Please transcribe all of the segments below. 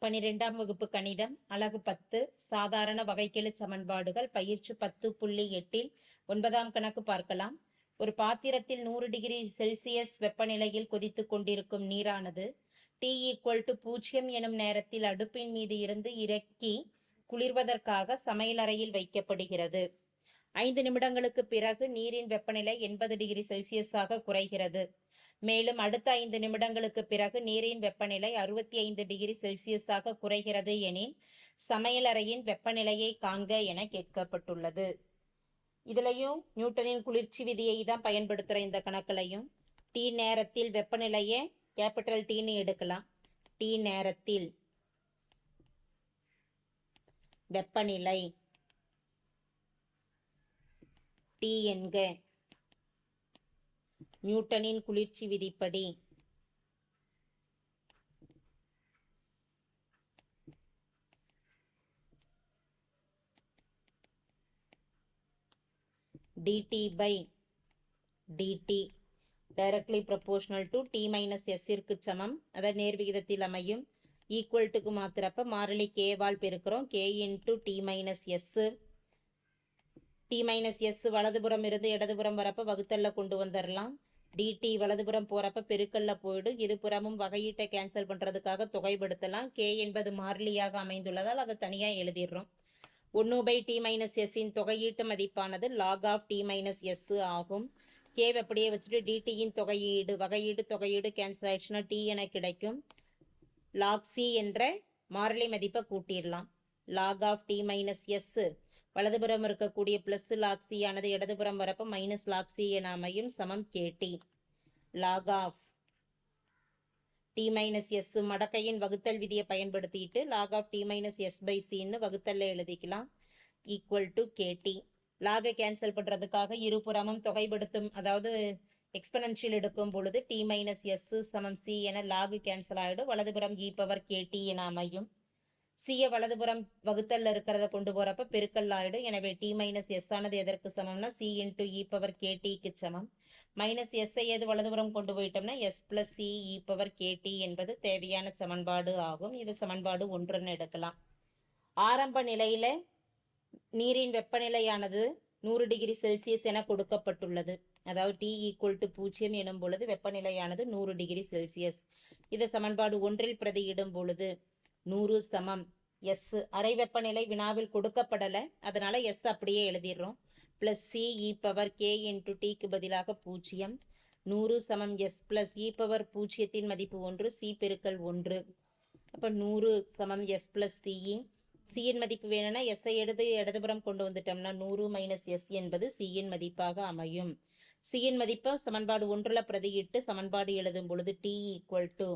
12ஆம் வகுப்பு கணிதம் அலகு 10 சாதாரண வகைக்கெழு சமன்பாடுகள் பயிற்சி 10.8இல் 9ஆம் கணக்கு பார்க்கலாம். ஒரு பாத்திரத்தில் 100 டிகிரி செல்சியஸ் வெப்பநிலையில் கொதித்துக் கொண்டிருக்கும் நீரானது T=0 எனும் நேரத்தில் அடுப்பின் மீது இருந்து இறக்கி குளிர்வதற்காக சமையலறையில் வைக்கப்படுகிறது. 5 நிமிடங்களுக்கு பிறகு நீரின் வெப்பநிலை 80 டிகிரி செல்சியஸாக குறைகிறது. மேலும் அடுத்த 5 நிமிடங்களுக்கு பிறகு நீரின் வெப்பநிலை 65 டிகிரி செல்சியஸாக குறைகிறது எனில் சமையலறையின் வெப்பநிலையை காண்க என கேட்கப்பட்டுள்ளது. இதுலயும் நியூட்டனின் குளிர்ச்சி விதியை தான் பயன்படுத்துகிற இந்த கணக்குலையும் டி நேரத்தில் வெப்பநிலையை கேபிட்டல் டீன்னு எடுக்கலாம். டி நேரத்தில் வெப்பநிலை டி என்க. நியூட்டனின் குளிர்ச்சி விதிப்படி dt by dt directly proportional to t minus s இற்கு சமம். அதை நேர்விகிதத்தில் அமையும். ஈக்குவல்ட்டுக்கு மாத்திரப்ப மாறிலி k வால் பெருக்கிறோம். k into t minus s. t minus s வலதுபுறம் இருந்து இடதுபுறம் வரப்ப வகுத்தல்ல கொண்டு வந்துடலாம். dt வலதுபுறம் போறப்ப பெருக்கல்ல போயிடு. இருபுறமும் வகையீட்டை கேன்சல் பண்றதுக்காக தொகைப்படுத்தலாம். k என்பது மாறிலியாக அமைந்துள்ளதால் அதை தனியா எழுதிடுறோம். 1/t minus s இன் தொகையீட்டு மதிப்பானது log of t minus s ஆகும். k அப்படியே வச்சுட்டு dt இன் தொகையீடு தொகையீடு கேன்சல் ஆயிடுச்சுன்னா t என கிடைக்கும். log c என்ற மாறிலி மதிப்பை கூட்டிடலாம். log of t minus s வலதுபுறம் இருக்கக்கூடிய பிளஸ் log c ஆனது இடதுபுறம் வரப்ப மைனஸ் log c என அமையும். சமம் kt. log of t minus s மடக்கையின் வகுத்தல் விதியை பயன்படுத்திட்டு log of t minus s by c ன்னு வகுத்தல்ல எழுதிக்கலாம். equal to kt. log cancel பண்றதுக்காக இருபுறமும் தொகைப்படுத்தும், அதாவது எக்ஸ்பனன்ஷியல் எடுக்கும் பொழுது t minus s சமம் c என log கேன்சல் ஆயிடும். வலதுபுறம் e பவர் kt என அமையும். c வலதுபுறம் வகுத்தல்ல இருக்கிறத கொண்டு போறப்ப பெருக்கல் ஆயிடும். எனவே t minus s ஆனது எதற்கு சமம்னா c into e பவர் ktக்கு சமம். மைனஸ் s எது வலதுபுறம் கொண்டு போயிட்டோம்னா s plus c e power kt என்பது தேவையான சமன்பாடு ஆகும். இது சமன்பாடு 1ன்னு எடுக்கலாம். ஆரம்ப நிலையில நீரின் வெப்பநிலையானது 100 டிகிரி செல்சியஸ் என கொடுக்கப்பட்டுள்ளது. அதாவது T=0 எனும் பொழுது வெப்பநிலையானது 100 டிகிரி செல்சியஸ். இதை சமன்பாடு 1ல் பிரதியிடும் பொழுது 100 சமம் s. அறை வெப்பநிலை வினாவில் கொடுக்கப்படல, அதனால s அப்படியே எழுதிடுறோம். Plus C E power K into டிக்கு பதிலாக 0. 100 சமம் s பிளஸ் இ பவர் 0 மதிப்பு 1 c பெருக்கல் 1. அப்போ 100 சமம் s பிளஸ் சிஇ. சியின் மதிப்பு வேணும்னா எஸ்ஐ எடுத்து இடதுபுறம் கொண்டு வந்துட்டோம்னா 100 மைனஸ் எஸ் என்பது சியின் மதிப்பாக அமையும். சியின் மதிப்பை சமன்பாடு 1ல் பிரதியிட்டு சமன்பாடு எழுதும் பொழுது T equal to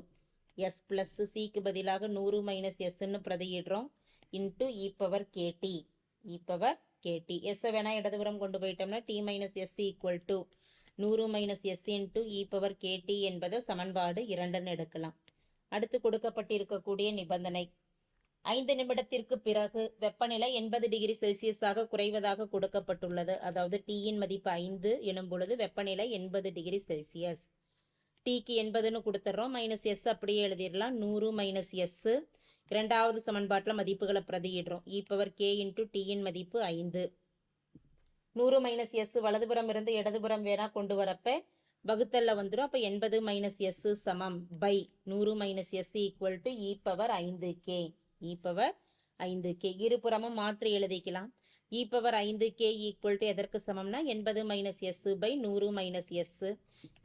S plus சிக்கு பதிலாக 100 மைனஸ் எஸ்ன்னு பிரதியிடுறோம். Into e power k t. E power k t எஸ்ஸை வேணா இடதுபுறம் கொண்டு போயிட்டோம்னா T minus S equal to 100 minus S into e power k t என்பதை சமன்பாடு 2ன்னு எடுக்கலாம். அடுத்து கொடுக்கப்பட்டிருக்கக்கூடிய நிபந்தனை 5 நிமிடத்திற்கு பிறகு வெப்பநிலை 80 டிகிரி செல்சியஸாக குறைவதாக கொடுக்கப்பட்டுள்ளது. அதாவது டீயின் மதிப்பு 5 எனும் பொழுது வெப்பநிலை 80 டிகிரி செல்சியஸ். டீக்கு 80ன்னு கொடுத்துட்றோம். மைனஸ் எஸ் அப்படியே எழுதிடலாம். 100 மைனஸ் எஸ். இரண்டாவது சமன்பாட்டில் மதிப்புகளை பிரதியிடுறோம். இ பவர் கே இன்ட்டு டீயின் மதிப்பு 5. 100 மைனஸ் எஸ் வலதுபுறம் இருந்து இடதுபுறம் வேணா கொண்டு வரப்ப வகுத்தல்ல வந்துடும். அப்போ 80 மைனஸ் எஸ் சமம் by 100 minus S equal to e power 5k. E power 5k இருபுறமும் மாற்றி எழுதிக்கலாம். இ பவர் 5k ஈக்குவல் டு எதற்கு சமம்னா 80 minus S by 100 minus S.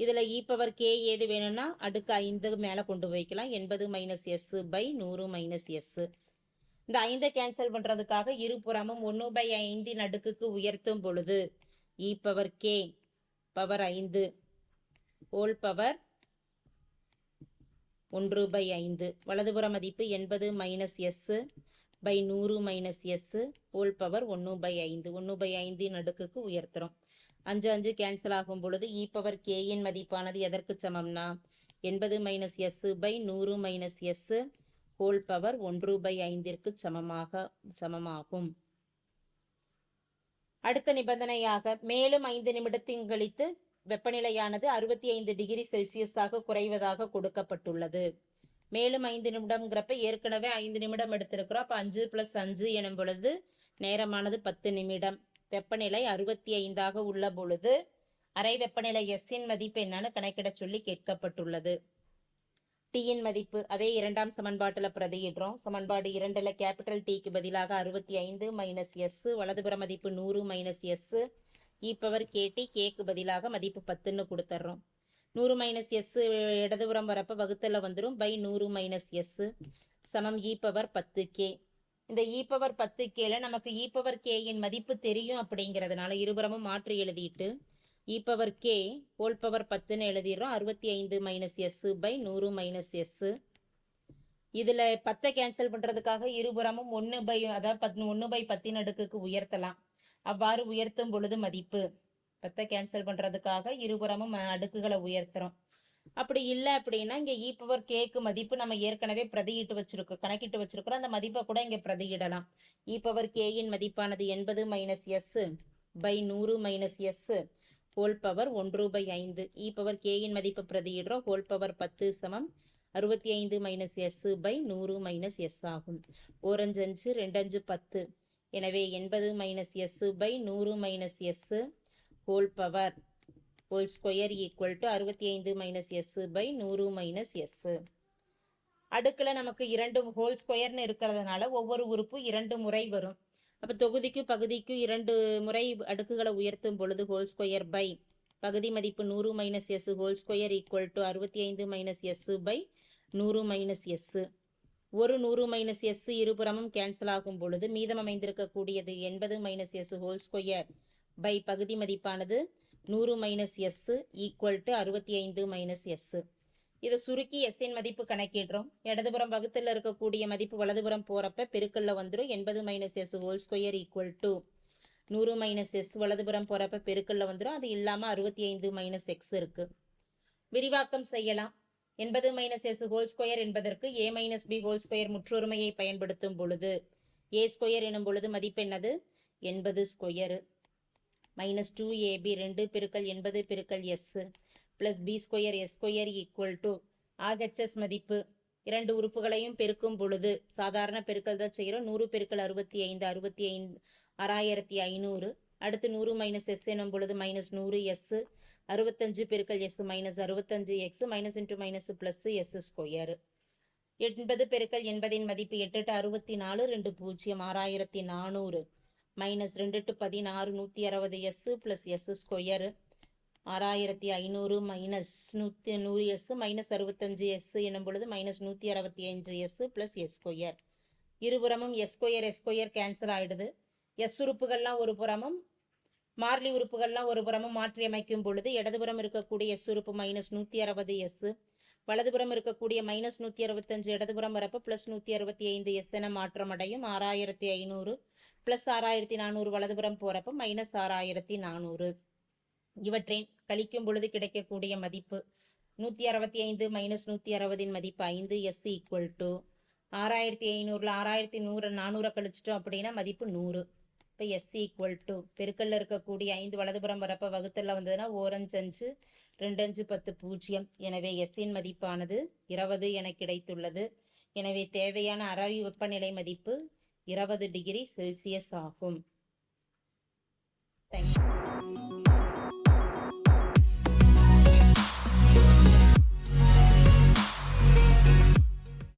இதில் இ பவர் கே ஏது வேணும்னா அடுக்கு 5 மேலே கொண்டு வைக்கலாம். 80 minus S by 100 minus S. இந்த 5 கேன்சல் பண்ணுறதுக்காக இருபுறமும் 1/5 அடுக்குக்கு உயர்த்தும் பொழுது e power k power 5 whole power 1/5. வலதுபுற மதிப்பு 80 minus S by 100 minus S whole power 1/5. 1/5 அடுக்குக்கு உயர்த்துறோம். 5 5 கேன்சல் ஆகும் பொழுது இ பவர் கேயின் மதிப்பானது எதற்கு சமம்னா 80 minus S by 100 minus S whole power 1/5ற்கு சமமாகும். அடுத்த நிபந்தனையாக மேலும் 5 நிமிடத்தின் கழித்து வெப்பநிலையானது 65 டிகிரி செல்சியஸாக குறைவதாக கொடுக்கப்பட்டுள்ளது. மேலும் 5 நிமிடம்ங்கிறப்ப ஏற்கனவே 5 நிமிடம் எடுத்திருக்கிறோம். அப்போ 5 + 5 எனும் பொழுது நேரமானது 10 நிமிடம். வெப்பநிலை 65ஆக உள்ள பொழுது அறை வெப்பநிலை எஸ்ஸின் மதிப்பு என்னன்னு கணக்கிட சொல்லி கேட்கப்பட்டுள்ளது. டீயின் மதிப்பு அதே இரண்டாம் சமன்பாட்டில் பிரதியிடுறோம். சமன்பாடு 2ல் கேபிட்டல் டீக்கு பதிலாக 65 மைனஸ் எஸ், வலதுபுற மதிப்பு 100 மைனஸ் எஸ், இ பவர் கேடி, கேக்கு பதிலாக மதிப்பு 10ன்னு கொடுத்துட்றோம். 100 மைனஸ் எஸ் இடதுபுறம் வரப்போ வகுத்தல வந்துடும். பை 100 மைனஸ் எஸ் சமம் இ பவர் 10k. இந்த இ பவர் 10kல நமக்கு இ பவர் கேயின் மதிப்பு தெரியும் அப்படிங்கிறதுனால இருபுறமும் மாற்றி எழுதிட்டு e power k whole power 10ன்னு எழுதிடுறோம். 65 minus S by 100 minus S. இதில் 10 கேன்சல் பண்ணுறதுக்காக இருபுறமும் 1 பை, அதாவது 1/10 அடுக்குக்கு உயர்த்தலாம். அவ்வாறு உயர்த்தும் பொழுது மதிப்பு 10 கேன்சல் பண்ணுறதுக்காக இருபுறமும் அடுக்குகளை உயர்த்துறோம். அப்படி இல்லை அப்படின்னா இங்கே இ பவர் கேக்கு மதிப்பு நம்ம ஏற்கனவே பிரதியிட்டு வச்சிருக்கோம், கணக்கிட்டு வச்சிருக்கிறோம். அந்த மதிப்பை கூட இங்கே பிரதியிடலாம். இ பவர் கேயின் மதிப்பானது 80 minus S by 100 minus S whole power 1/5. E power கேயின் மதிப்பு பிரதியிடுறோம். ஹோல் பவர் 10 சமம் 65 minus S by 100 minus S ஆகும். 4 5 5 2 5 10. எனவே 80 minus S by 100 minus S whole power whole square equal to 65 minus S by 100 minus S. அடுக்கில் நமக்கு 2 whole ஸ்கொயர்னு இருக்கிறதுனால ஒவ்வொரு உறுப்பு 2 முறை வரும். அப்போ தொகுதிக்கு பகுதிக்கு 2 முறை அடுக்குகளை உயர்த்தும் பொழுது ஹோல் ஸ்கொயர் பை பகுதி மதிப்பு 100 minus S whole square equal to 65 minus S by 100 minus S. ஒரு 100 மைனஸ் எஸ் இருபுறமும் கேன்சல் ஆகும் பொழுது மீதம் அமைந்திருக்கக்கூடியது 80 minus S whole square by பகுதி மதிப்பானது 100 minus S equal to 65 minus S. இதை சுருக்கி எஸ்ஸின் மதிப்பு கணக்கிடுறோம். இடதுபுறம் வகுத்தில் இருக்கக்கூடிய மதிப்பு வலதுபுறம் போகிறப்ப பெருக்கல்ல வந்துடும். 80 minus S whole square equal to 100 minus S வலதுபுறம் போகிறப்ப பெருக்கல்ல வந்துடும். அது இல்லாமல் 65 மைனஸ் எக்ஸ் இருக்குது. விரிவாக்கம் செய்யலாம். 80 மைனஸ் எஸ் ஹோல் ஸ்கொயர் என்பதற்கு ஏ மைனஸ் பி ஹோல் ஸ்கொயர் முற்றொருமையை பயன்படுத்தும் பொழுது ஏ ஸ்கொயர் எனும் பொழுது மதிப்பு என்னது 80 ஸ்கொயரு மைனஸ் 2ab 2 பெருக்கல் 80 பெருக்கல் S plus P square S square equal to RHS மதிப்பு. 2 உறுப்புகளையும் பெருக்கும் பொழுது சாதாரண பெருக்கல் தான் செய்கிறோம். 100 பெருக்கல் 65 6500. அடுத்து 100 மைனஸ் எஸ் எனும் பொழுது மைனஸ் 100 எஸ் 65 பெருக்கல் S minus 65 X minus into minus plus S square. 80 பெருக்கல் 80 மதிப்பு 8 8 64 2 0 6400 minus 2 8 16 160 S plus S square 6500 minus 100 S minus 65 S எனும் பொழுது minus 165 S plus S square. இருபுறமும் எஸ் ஸ்கொயர் கேன்சல் ஆகிடுது. எஸ் உறுப்புகள்லாம் ஒரு புறமும் மாறிலி உறுப்புகள்லாம் ஒரு புறமும் மாற்றி அமைக்கும் பொழுது இடதுபுறம் இருக்கக்கூடிய எஸ் உறுப்பு மைனஸ் 160 எஸ், வலதுபுறம் இருக்கக்கூடிய மைனஸ் 165 இடதுபுறம் வரப்போ ப்ளஸ் 165 எஸ் என மாற்றம் அடையும். 6500 ப்ளஸ் 6400 வலதுபுறம் போகிறப்போ மைனஸ் 6400. இவற்றின் கழிக்கும் பொழுது கிடைக்கக்கூடிய மதிப்பு 165 மைனஸ் 160 மதிப்பு 5 எஸ் ஈக்குவல் டு 6500ல் 6400 கழிச்சிட்டோம் அப்படின்னா மதிப்பு 100. இப்போ எஸ் ஈக்குவல் டு பெருக்கல்ல இருக்கக்கூடிய 5 வலதுபுறம் வரப்போ வகுத்தல்ல வந்ததுன்னா 4 5 5 2 5 10 0. எனவே எஸ்ஸின் மதிப்பானது 20 என கிடைத்துள்ளது. எனவே தேவையான அறை வெப்பநிலை மதிப்பு 20 டிகிரி செல்சியஸ் ஆகும். தேங்க்யூ.